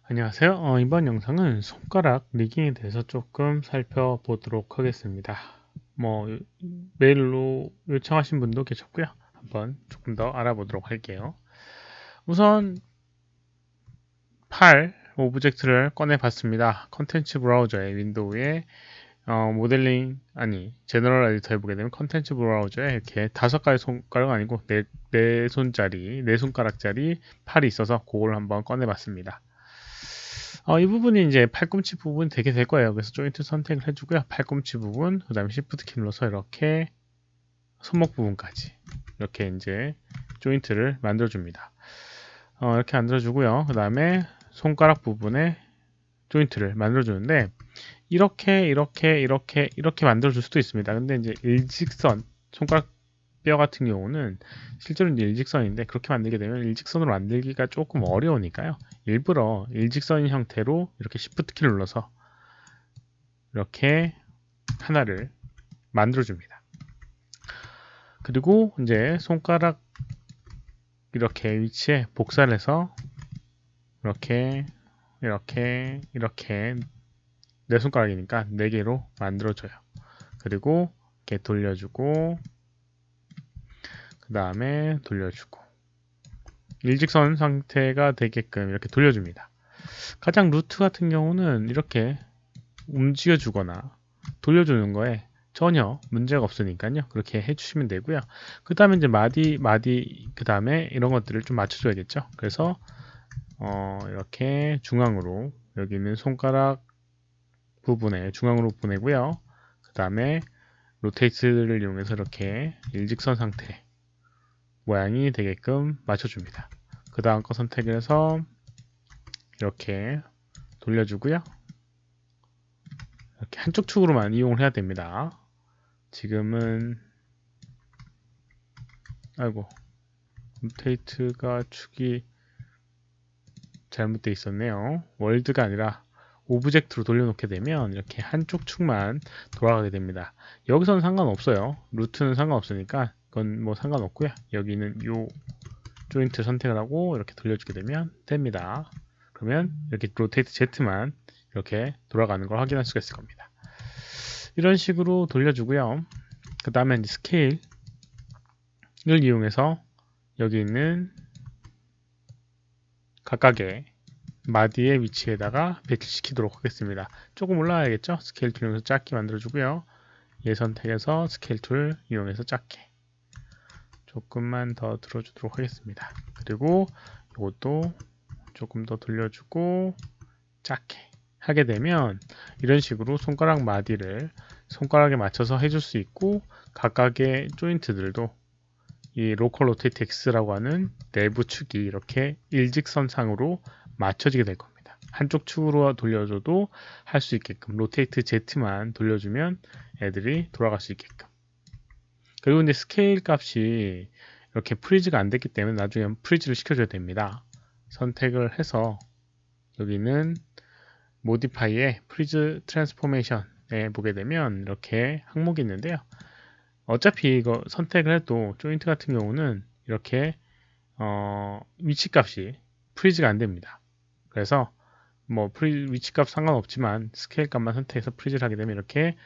안녕하세요. 이번 영상은 손가락 리깅에 대해서 조금 살펴보도록 하겠습니다. 뭐 메일로 요청하신 분도 계셨고요. 한번 조금 더 알아보도록 할게요. 우선 팔 오브젝트를 꺼내 봤습니다. 컨텐츠 브라우저의 윈도우에 제너럴 에디터 해보게 되면 컨텐츠 브라우저에 이렇게 5가지 손가락 아니고 네 손가락짜리 팔이 있어서 그걸 한번 꺼내 봤습니다. 이 부분이 이제 팔꿈치 부분 되게 될 거예요. 그래서 조인트 선택을 해주고요. 팔꿈치 부분, 그 다음에 Shift 키 눌러서 이렇게 손목 부분까지 이렇게 이제 조인트를 만들어줍니다. 이렇게 만들어주고요. 그 다음에 손가락 부분에 조인트를 만들어주는데 이렇게 만들어줄 수도 있습니다. 근데 이제 일직선 손가락 뼈 같은 경우는 실제로 이제 일직선인데 그렇게 만들게 되면 일직선으로 만들기가 조금 어려우니까요. 일부러 일직선 형태로 이렇게 Shift 키를 눌러서 이렇게 하나를 만들어줍니다. 그리고 이제 손가락 이렇게 위치에 복사를 해서 이렇게 네 손가락이니까 4개로 만들어줘요. 그리고 이렇게 돌려주고 그 다음에 돌려주고 일직선 상태가 되게끔 이렇게 돌려줍니다. 가장 루트 같은 경우는 이렇게 움직여주거나 돌려주는 거에 전혀 문제가 없으니까요. 그렇게 해주시면 되고요. 그 다음에 이제 마디 그 다음에 이런 것들을 좀 맞춰줘야겠죠. 그래서 이렇게 중앙으로 여기 있는 손가락 부분에 중앙으로 보내고요. 그 다음에 로테이트를 이용해서 이렇게 일직선 상태 모양이 되게끔 맞춰줍니다. 그 다음 거 선택을 해서 이렇게 돌려주고요. 이렇게 한쪽 축으로만 이용을 해야 됩니다. 지금은 아이고 로테이트가 축이 잘못되어 있었네요. 월드가 아니라 오브젝트로 돌려놓게 되면 이렇게 한쪽 축만 돌아가게 됩니다. 여기서는 상관없어요. 루트는 상관없으니까 그건 뭐 상관없고요. 여기는 요 조인트 선택을 하고 이렇게 돌려주게 되면 됩니다. 그러면 이렇게 로테이트 Z만 이렇게 돌아가는 걸 확인할 수가 있을 겁니다. 이런 식으로 돌려주고요. 그 다음에 스케일을 이용해서 여기 있는 각각의 마디의 위치에다가 배치시키도록 하겠습니다. 조금 올라가야겠죠? 스케일 툴 이용해서 작게 만들어주고요. 얘 선택해서 스케일 툴 이용해서 작게 조금만 더 들어주도록 하겠습니다. 그리고 이것도 조금 더 돌려주고 작게 하게 되면 이런 식으로 손가락 마디를 손가락에 맞춰서 해줄 수 있고 각각의 조인트들도 이 로컬 로테이트 X라고 하는 내부 축이 이렇게 일직선상으로 맞춰지게 될 겁니다. 한쪽 축으로 돌려줘도 할 수 있게끔 로테이트 Z만 돌려주면 애들이 돌아갈 수 있게끔. 그리고 이제 스케일 값이 이렇게 프리즈가 안 됐기 때문에 나중에 프리즈를 시켜줘야 됩니다. 선택을 해서 여기는 모디파이에 프리즈 트랜스포메이션에 보게 되면 이렇게 항목이 있는데요. 어차피 이거 선택을 해도 조인트 같은 경우는 이렇게 위치값이 프리즈가 안 됩니다. 그래서 뭐 위치값 상관없지만 스케일 값만 선택해서 프리즈를 하게 되면 이렇게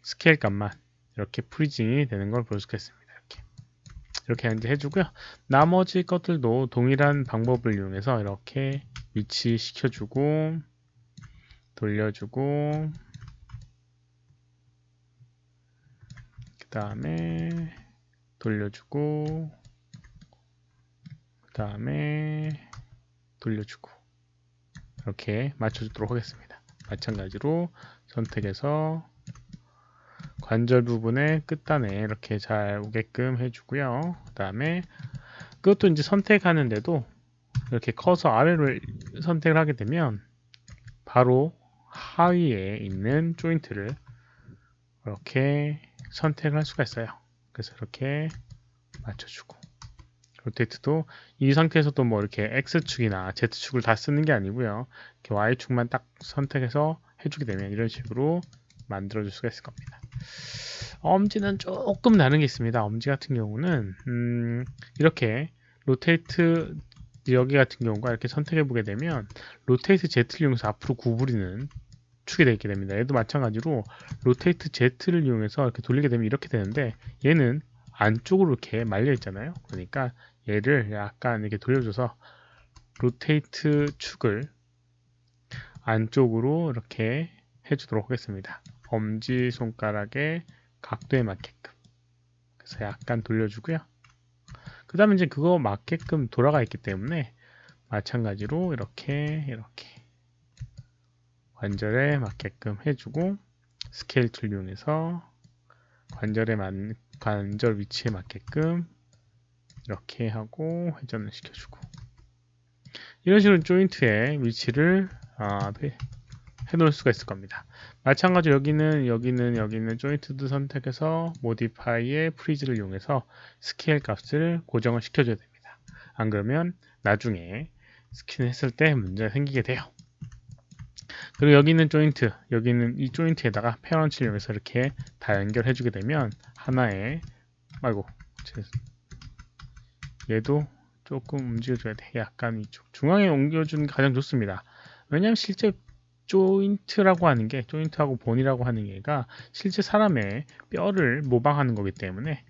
스케일 값만 이렇게 프리징이 되는 걸 볼 수가 있습니다. 이렇게 이제 해주고요. 나머지 것들도 동일한 방법을 이용해서 이렇게 위치시켜주고 돌려주고 그 다음에 돌려주고 그 다음에 돌려주고 이렇게 맞춰주도록 하겠습니다. 마찬가지로 선택해서 관절 부분의 끝단에 이렇게 잘 오게끔 해주고요. 그 다음에 그것도 이제 선택하는데도 이렇게 커서 아래를 선택을 하게 되면 바로 하위에 있는 조인트를 이렇게 선택을 할 수가 있어요. 그래서 이렇게 맞춰주고 로테이트도 이 상태에서도 뭐 이렇게 X축이나 Z축을 다 쓰는 게 아니고요. 이렇게 Y축만 딱 선택해서 해주게 되면 이런 식으로 만들어줄 수가 있을 겁니다. 엄지는 조금 다른 게 있습니다. 엄지 같은 경우는 이렇게 로테이트 여기 같은 경우가 이렇게 선택해 보게 되면 로테이트 Z를 이용해서 앞으로 구부리는 축이 되게 됩니다. 얘도 마찬가지로 로테이트 Z를 이용해서 이렇게 돌리게 되면 이렇게 되는데 얘는 안쪽으로 이렇게 말려 있잖아요. 그러니까 얘를 약간 이렇게 돌려줘서 로테이트 축을 안쪽으로 이렇게 해주도록 하겠습니다. 엄지손가락의 각도에 맞게끔. 그래서 약간 돌려주고요. 그 다음에 이제 그거 맞게끔 돌아가 있기 때문에 마찬가지로 이렇게 관절에 맞게끔 해주고 스케일 툴 이용해서 관절 위치에 맞게끔 이렇게 하고 회전을 시켜주고 이런 식으로 조인트의 위치를 해놓을 수가 있을 겁니다. 마찬가지로 여기는 조인트도 선택해서 모디파이의 프리즈를 이용해서 스케일 값을 고정을 시켜줘야 됩니다. 안 그러면 나중에 스킨 했을 때 문제가 생기게 돼요. 그리고 여기 있는 조인트, 여기는 이 조인트에다가 페어런치를 이용해서 이렇게 다 연결해 주게 되면 하나의 얘도 조금 움직여줘야 돼. 약간 이쪽 중앙에 옮겨주는 게 가장 좋습니다. 왜냐하면 실제 조인트라고 하는 게 조인트하고 본이라고 하는 게가 실제 사람의 뼈를 모방하는 거기 때문에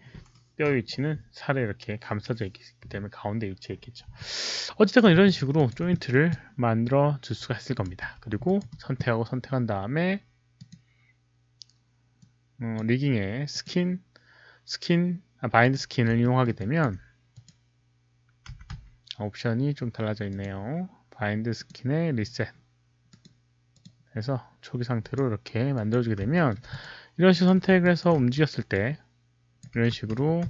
뼈 위치는 살에 이렇게 감싸져 있기 때문에 가운데 위치에 있겠죠. 어쨌든 이런 식으로 조인트를 만들어 줄 수가 있을 겁니다. 그리고 선택한 다음에 리깅의 바인드 스킨을 이용하게 되면 옵션이 좀 달라져 있네요. 바인드 스킨의 리셋 해서 초기 상태로 이렇게 만들어주게 되면 이런 식으로 선택을 해서 움직였을 때 이런 식으로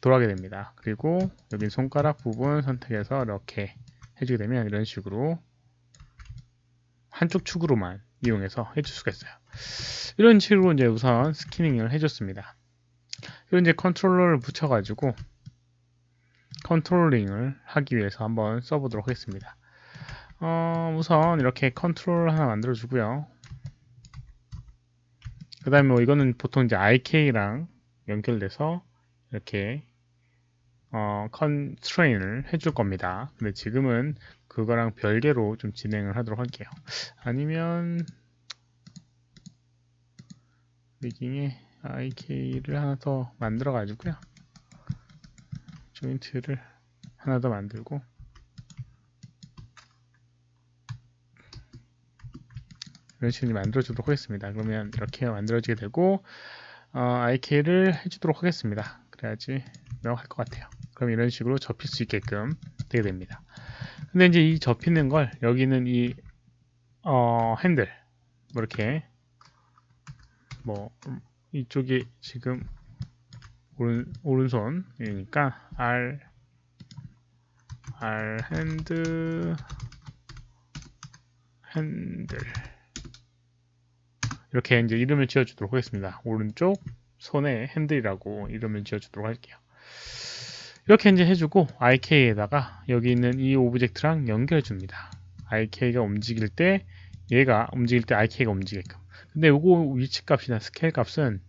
돌아가게 됩니다. 그리고 여기 손가락 부분 선택해서 이렇게 해주게 되면 이런 식으로 한쪽 축으로만 이용해서 해줄 수가 있어요. 이런 식으로 이제 우선 스키닝을 해줬습니다. 그리고 이제 컨트롤러를 붙여가지고 컨트롤링을 하기 위해서 한번 써보도록 하겠습니다. 우선 이렇게 컨트롤 하나 만들어 주고요. 그 다음에 뭐 이거는 보통 이제 IK랑 연결돼서 이렇게 컨스트레인을 해줄 겁니다. 근데 지금은 그거랑 별개로 좀 진행을 하도록 할게요. 아니면 리깅에 IK를 하나 더 만들어 가지고요. 조인트를 하나 더 만들고 이런 식으로 만들어 주도록 하겠습니다. 그러면 이렇게 만들어지게 되고 IK를 해주도록 하겠습니다. 그래야지 명확할 것 같아요. 그럼 이런 식으로 접힐 수 있게끔 되게 됩니다. 근데 이제 이 접히는 걸 여기는 이 핸들 뭐 이렇게 뭐 이쪽이 지금 오른손이니까 R 핸들 이렇게 이제 이름을 지어주도록 하겠습니다. 오른쪽 손에 핸들이라고 이름을 지어주도록 할게요. 이렇게 이제 해주고 IK에다가 여기 있는 이 오브젝트랑 연결해 줍니다. IK가 움직일 때 얘가 움직일 때 IK가 움직이게끔. 근데 요거 위치 값이나 스케일 값은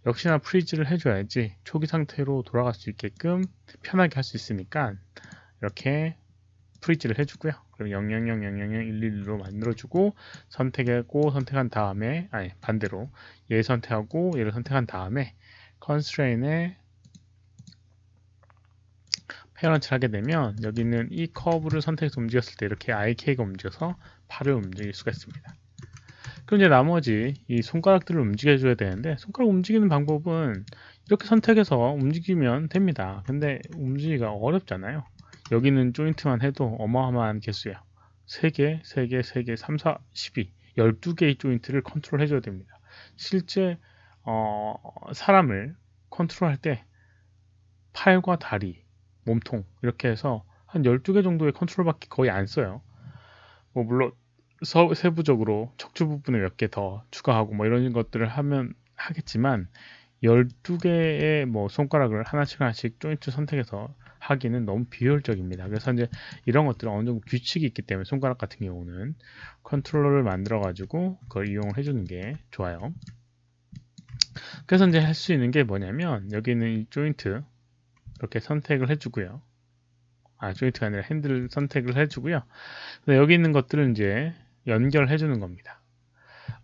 역시나 프리즈를 해줘야지 초기 상태로 돌아갈 수 있게끔 편하게 할 수 있으니까 이렇게 프리즈를 해주고요. 그럼 0000011로 만들어주고 선택한 다음에 반대로 얘 선택하고 얘를 선택한 다음에 컨스트레인에 페어런치를 하게 되면 여기 있는 이 커브를 선택해서 움직였을 때 이렇게 IK가 움직여서 팔을 움직일 수가 있습니다. 그럼 이제 나머지 이 손가락들을 움직여줘야 되는데 손가락 움직이는 방법은 이렇게 선택해서 움직이면 됩니다. 근데 움직이기가 어렵잖아요. 여기는 조인트만 해도 어마어마한 개수예요. 3개, 3개, 3개, 3, 4, 12 12개의 조인트를 컨트롤 해줘야 됩니다. 실제 사람을 컨트롤할 때 팔과 다리, 몸통 이렇게 해서 한 12개 정도의 컨트롤밖에 거의 안 써요. 뭐 물론 세부적으로 척추 부분에 몇 개 더 추가하고 뭐 이런 것들을 하겠지만 12개의 뭐 손가락을 하나씩 조인트 선택해서 하기는 너무 비효율적입니다. 그래서 이제 이런 것들은 어느 정도 규칙이 있기 때문에 손가락 같은 경우는 컨트롤러를 만들어 가지고 그걸 이용을 해주는 게 좋아요. 그래서 이제 할 수 있는 게 뭐냐면 여기 있는 이 조인트 이렇게 선택을 해주고요. 조인트가 아니라 핸들 선택을 해주고요. 여기 있는 것들을 이제 연결해 주는 겁니다.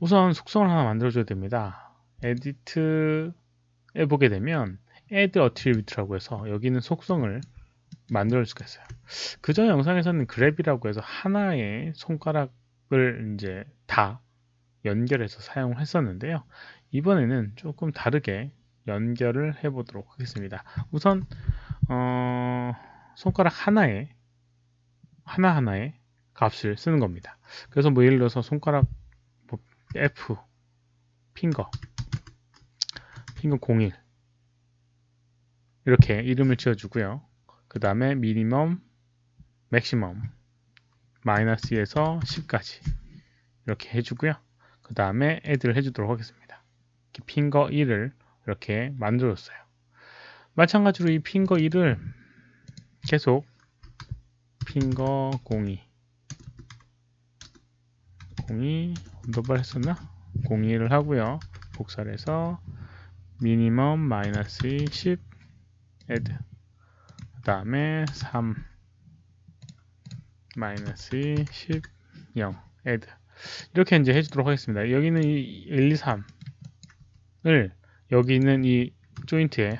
우선 속성을 하나 만들어줘야 됩니다. 에디트에 보게 되면 add attribute라고 해서 여기 있는 속성을 만들 수가 있어요. 그전 영상에서는 그랩이라고 해서 하나의 손가락을 이제 다 연결해서 사용을 했었는데요. 이번에는 조금 다르게 연결을 해 보도록 하겠습니다. 우선 손가락 하나하나의 값을 쓰는 겁니다. 그래서 뭐 예를 들어서 손가락 F 핑거 01 이렇게 이름을 지어주고요. 그 다음에 미니멈, 맥시멈 마이너스에서 10까지 이렇게 해주고요. 그 다음에 add를 해주도록 하겠습니다. 핑거 1을 이렇게 만들어줬어요. 마찬가지로 이 핑거 1을 계속 핑거 02 언더바 했었나? 02를 하고요. 복사를 해서 미니멈 마이너스 10 add 그 다음에 3 마이너스 10 0 add 이렇게 이제 해주도록 하겠습니다. 여기는 이 1, 2, 3을 여기 있는 이 조인트에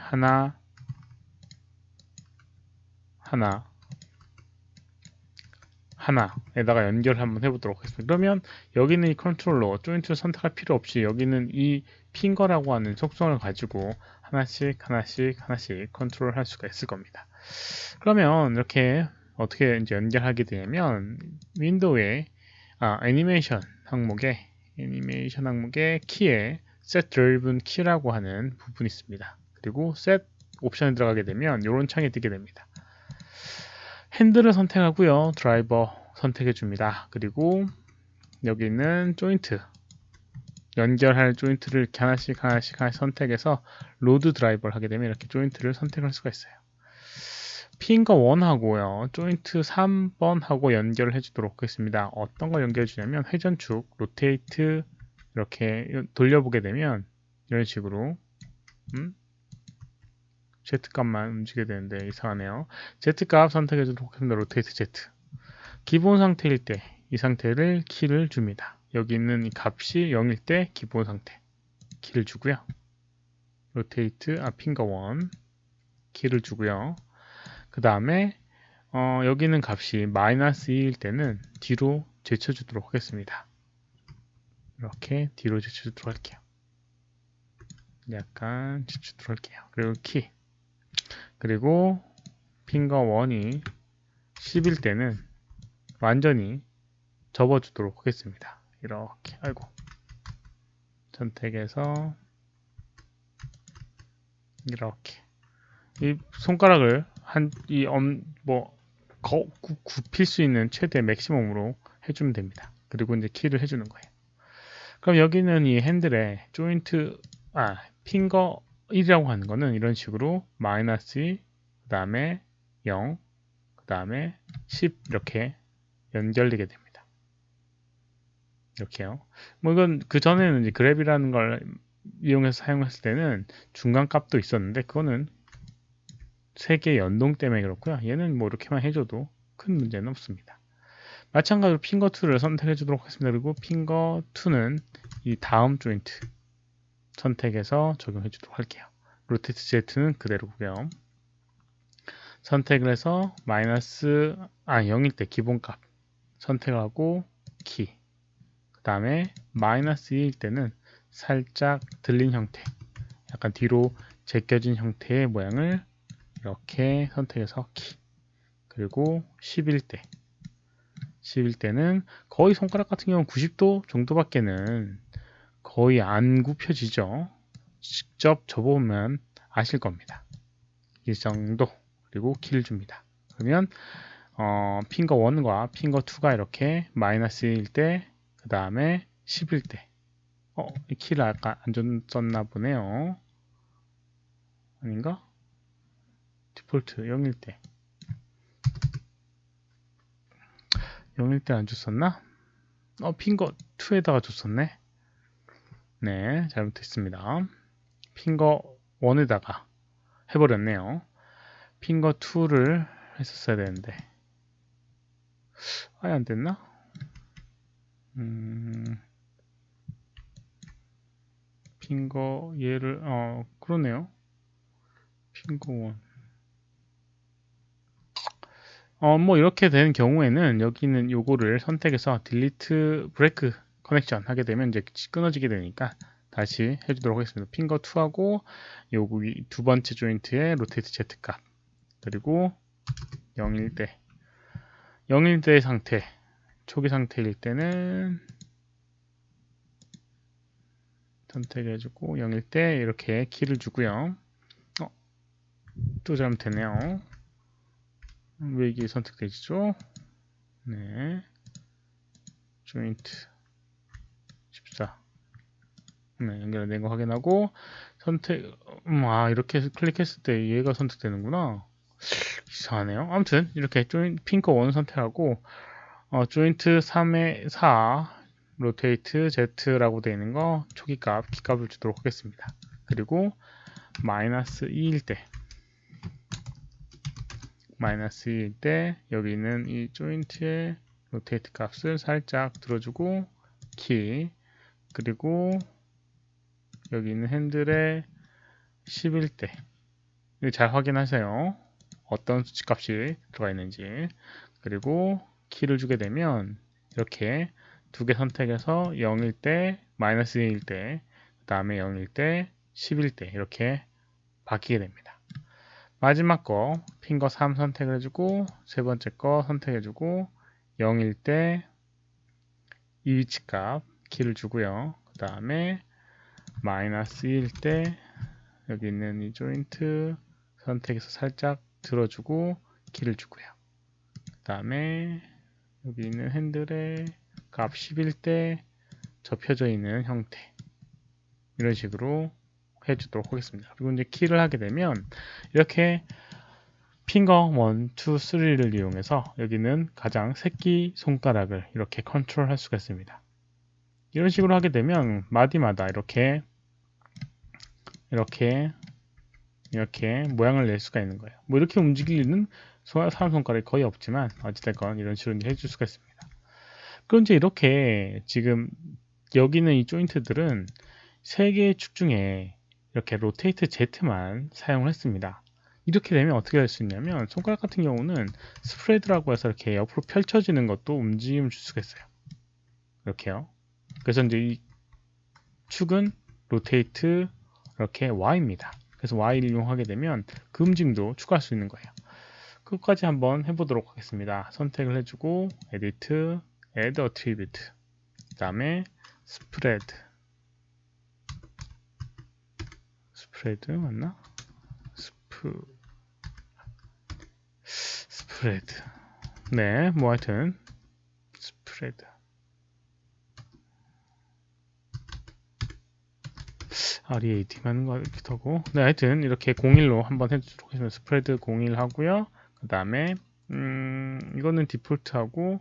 하나에다가 연결을 한번 해보도록 하겠습니다. 그러면 여기는 이 컨트롤러 조인트를 선택할 필요 없이 여기는 이 핑거라고 하는 속성을 가지고 하나씩 컨트롤 할 수가 있을 겁니다. 그러면 이렇게 어떻게 이제 연결하게 되냐면 윈도우의 애니메이션 항목에 키에 set driven key라고 하는 부분이 있습니다. 그리고 set 옵션에 들어가게 되면 이런 창이 뜨게 됩니다. 핸들을 선택하고요. 드라이버 선택해 줍니다. 그리고 여기 있는 조인트 연결할 조인트를 이렇게 하나씩 선택해서 로드 드라이버를 하게 되면 이렇게 조인트를 선택할 수가 있어요. 핑거 1하고요. 조인트 3번하고 연결을 해주도록 하겠습니다. 어떤 걸 연결해 주냐면 회전축, 로테이트 이렇게 돌려보게 되면 이런 식으로 Z값만 움직이게 되는데 이상하네요. Z값 선택해 주도록 하겠습니다. 로테이트 Z. 기본 상태일 때 이 상태를 키를 줍니다. 여기 있는 이 값이 0일 때 기본 상태 키를 주고요. 로테이트 핑거 1 키를 주고요. 그 다음에 여기 있는 값이 마이너스 2일 때는 뒤로 제쳐주도록 하겠습니다. 이렇게 뒤로 제쳐주도록 할게요. 약간 제쳐주도록 할게요. 그리고 키 그리고 핑거 1이 10일 때는 완전히 접어주도록 하겠습니다. 이렇게 선택해서 이렇게 이 손가락을 굽힐 수 있는 최대 맥시멈으로 해주면 됩니다. 그리고 이제 키를 해주는 거예요. 그럼 여기는 이 핸들에 조인트 핑거 1이라고 하는 거는 이런 식으로 마이너스 2, 그 다음에 0, 그 다음에 10 이렇게 연결되게 됩니다. 이렇게요. 뭐 이건 그 전에는 이제 그랩이라는 걸 이용해서 사용했을 때는 중간 값도 있었는데 그거는 3개 연동 때문에 그렇고요. 얘는 뭐 이렇게만 해줘도 큰 문제는 없습니다. 마찬가지로 핑거 2를 선택해 주도록 하겠습니다. 그리고 핑거 2는 이 다음 조인트 선택해서 적용해 주도록 할게요. 로테이트 Z는 그대로고요. 선택을 해서 마이너스 0일 때 기본값 선택하고 키 그 다음에 마이너스 2일 때는 살짝 들린 형태 약간 뒤로 제껴진 형태의 모양을 이렇게 선택해서 키 그리고 10일 때는 거의 손가락 같은 경우는 90도 정도밖에는 거의 안 굽혀지죠. 직접 접어보면 아실 겁니다. 이 정도 그리고 키를 줍니다. 그러면 핑거 1과 핑거 2가 이렇게 마이너스 1일 때 그 다음에 10일 때 이 키를 아까 안 줬었나 보네요. 아닌가? 디폴트 0일 때 0일 때 안 줬었나? 핑거 2에다가 줬었네. 네, 잘못했습니다. 핑거 1에다가 해버렸네요. 핑거 2를 했었어야 되는데 아예 안 됐나? 핑거 얘를 그러네요. 핑거 원. 뭐 이렇게 되는 경우에는 여기는 요거를 선택해서 딜리트 브레이크 커넥션 하게 되면 이제 끊어지게 되니까 다시 해주도록 하겠습니다. 핑거 2하고 여기 두 번째 조인트의 로테이트 Z 값 그리고 0일 때 0일 때 상태 초기 상태일 때는 선택해주고 0일 때 이렇게 키를 주고요. 또 잘못됐네요. 왜 이게 선택되시죠? 네, 조인트 14 네, 연결된 거 확인하고 선택 이렇게 클릭했을 때 얘가 선택되는구나. 이상하네요. 아무튼 이렇게 핑거 1 선택하고 조인트 3의 4 로테이트 Z라고 되어 있는 거 초기값 키값을 주도록 하겠습니다. 그리고 마이너스 2일 때 여기 있는 이 조인트의 로테이트 값을 살짝 들어주고 키 그리고 여기 있는 핸들의 11대 잘 확인하세요. 어떤 수치값이 들어가 있는지 그리고 키를 주게 되면 이렇게 두 개 선택해서 0일 때 마이너스 1일 때 그 다음에 0일 때 10일 때 이렇게 바뀌게 됩니다. 마지막 거 핑거 3 선택을 해주고 세 번째 거 선택해주고 0일 때 이 위치값 키를 주고요. 그 다음에 마이너스 1일 때 여기 있는 이 조인트 선택해서 살짝 들어주고 키를 주고요. 그 다음에 여기 있는 핸들의 값 10일 때 접혀져 있는 형태 이런 식으로 해주도록 하겠습니다. 그리고 이제 키를 하게 되면 이렇게 핑거 1, 2, 3를 이용해서 여기는 가장 새끼 손가락을 이렇게 컨트롤 할 수가 있습니다. 이런 식으로 하게 되면 마디마다 이렇게 모양을 낼 수가 있는 거예요. 뭐 이렇게 움직일 일은 사람 손가락이 거의 없지만 어찌됐건 이런 식으로 해줄 수가 있습니다. 그럼 이제 이렇게 지금 여기 있는 이 조인트들은 세 개의 축 중에 이렇게 로테이트 Z만 사용을 했습니다. 이렇게 되면 어떻게 할 수 있냐면 손가락 같은 경우는 스프레드라고 해서 이렇게 옆으로 펼쳐지는 것도 움직임을 줄 수가 있어요. 이렇게요. 그래서 이제 이 축은 로테이트 이렇게 Y입니다. 그래서 Y를 이용하게 되면 그 움직임도 추가할 수 있는 거예요. 그것까지 한번 해보도록 하겠습니다. 선택을 해주고 Edit, Add Attribute 그 다음에 스프레드 맞나? 스프레드 네, 뭐 하여튼 스프레드 READ 하는 거 같기도 하고 네, 하여튼 이렇게 01로 한번 해주도록 하겠습니다. 스프레드 01 하고요. 그 다음에 이거는 디폴트하고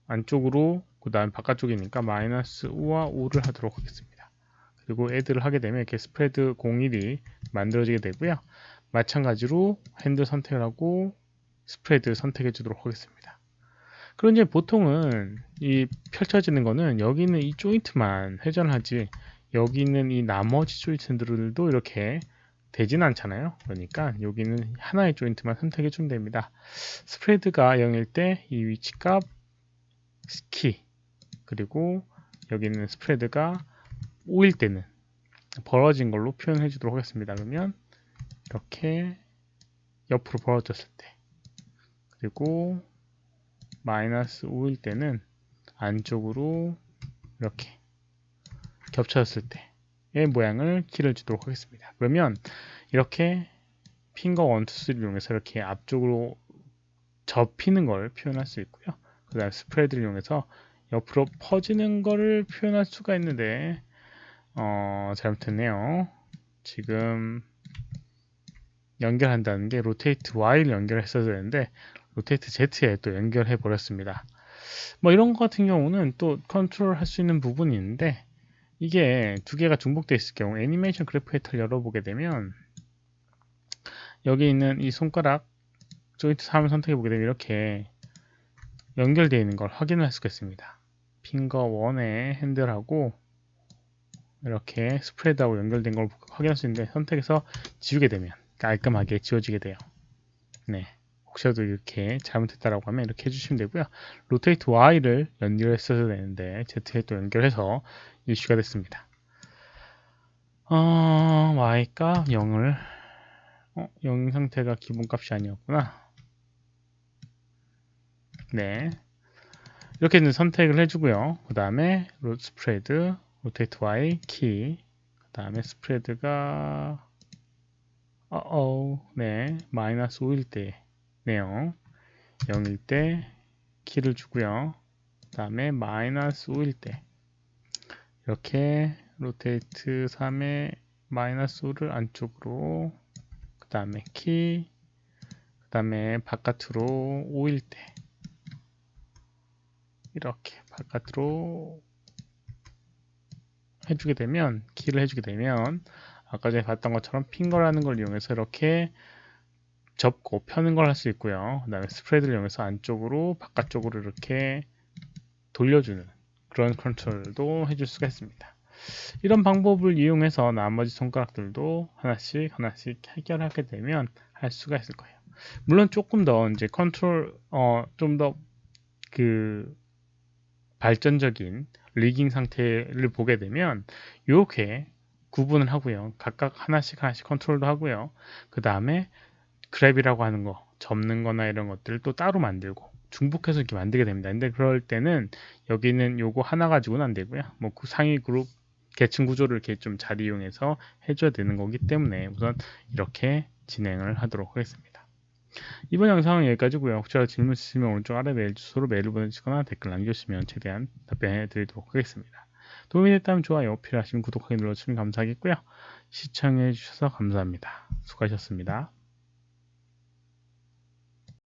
안쪽으로 그 다음 바깥쪽이니까 마이너스 5와 5를 하도록 하겠습니다. 그리고 add를 하게 되면 이렇게 스프레드 01이 만들어지게 되고요. 마찬가지로 핸들 선택을 하고 스프레드 선택해 주도록 하겠습니다. 그럼 이제 보통은 이 펼쳐지는 거는 여기 있는 이 조인트만 회전하지 여기 있는 이 나머지 조인트들도 이렇게 되진 않잖아요. 그러니까 여기는 하나의 조인트만 선택해 주면 됩니다. 스프레드가 0일 때 이 위치값 키 그리고 여기 있는 스프레드가 5일 때는 벌어진 걸로 표현해 주도록 하겠습니다. 그러면 이렇게 옆으로 벌어졌을 때 그리고 마이너스 5일 때는 안쪽으로 이렇게 겹쳐졌을 때의 모양을 키를 주도록 하겠습니다. 그러면 이렇게 핑거 1, 2, 3를 이용해서 이렇게 앞쪽으로 접히는 걸 표현할 수 있고요. 그 다음 스프레드를 이용해서 옆으로 퍼지는 거를 표현할 수가 있는데 잘못했네요. 지금 연결한다는 게 로테이트 Y를 연결했어야 되는데 로테이트 Z에 또 연결해 버렸습니다. 뭐 이런 것 같은 경우는 또 컨트롤 할 수 있는 부분이 있는데 이게 두 개가 중복되어 있을 경우 애니메이션 그래프 혜택을 열어보게 되면 여기 있는 이 손가락 조인트 3을 선택해 보게 되면 이렇게 연결되어 있는 걸 확인할 수가 있습니다. 핑거 1의 핸들하고 이렇게 스프레드하고 연결된 걸 확인할 수 있는데 선택해서 지우게 되면 깔끔하게 지워지게 돼요. 네. 혹시라도 이렇게 잘못했다라고 하면 이렇게 해주시면 되고요. 로테이트 Y를 연결했어야 되는데 Z에 또 연결해서 이슈가 됐습니다. Y값 0을 0 상태가 기본값이 아니었구나. 네. 이렇게 이제 선택을 해주고요. 그 다음에 스프레드, 로테이트 Y, 키, 그 다음에 스프레드가 네, 마이너스 5일 때 내용, 0일 때 키를 주고요. 그 다음에 마이너스 5일 때 이렇게 로테이트 3의 마이너스 5를 안쪽으로, 그 다음에 키, 그 다음에 바깥으로 5일 때 이렇게 바깥으로 해주게 되면, 키를 해주게 되면 아까 전에 봤던 것처럼 핑거라는 걸 이용해서 이렇게 접고 펴는 걸 할 수 있고요. 그 다음에 스프레드를 이용해서 안쪽으로 바깥쪽으로 이렇게 돌려주는 그런 컨트롤도 해줄 수가 있습니다. 이런 방법을 이용해서 나머지 손가락들도 하나씩 해결하게 되면 할 수가 있을 거예요. 물론 조금 더 이제 컨트롤 좀 더 그 발전적인 리깅 상태를 보게 되면 이렇게 구분을 하고요. 각각 하나씩 컨트롤도 하고요. 그 다음에 그랩이라고 하는 거, 접는 거나 이런 것들을 또 따로 만들고 중복해서 이렇게 만들게 됩니다. 근데 그럴 때는 여기는 요거 하나 가지고는 안 되고요. 뭐 그 상위 그룹 계층 구조를 이렇게 좀 잘 이용해서 해줘야 되는 거기 때문에 우선 이렇게 진행을 하도록 하겠습니다. 이번 영상은 여기까지고요. 혹시라도 질문 있으시면 오른쪽 아래 메일 주소로 메일을 보내주시거나 댓글 남겨주시면 최대한 답변해 드리도록 하겠습니다. 도움이 됐다면 좋아요, 필요하시면 구독하기 눌러주시면 감사하겠고요. 시청해 주셔서 감사합니다. 수고하셨습니다.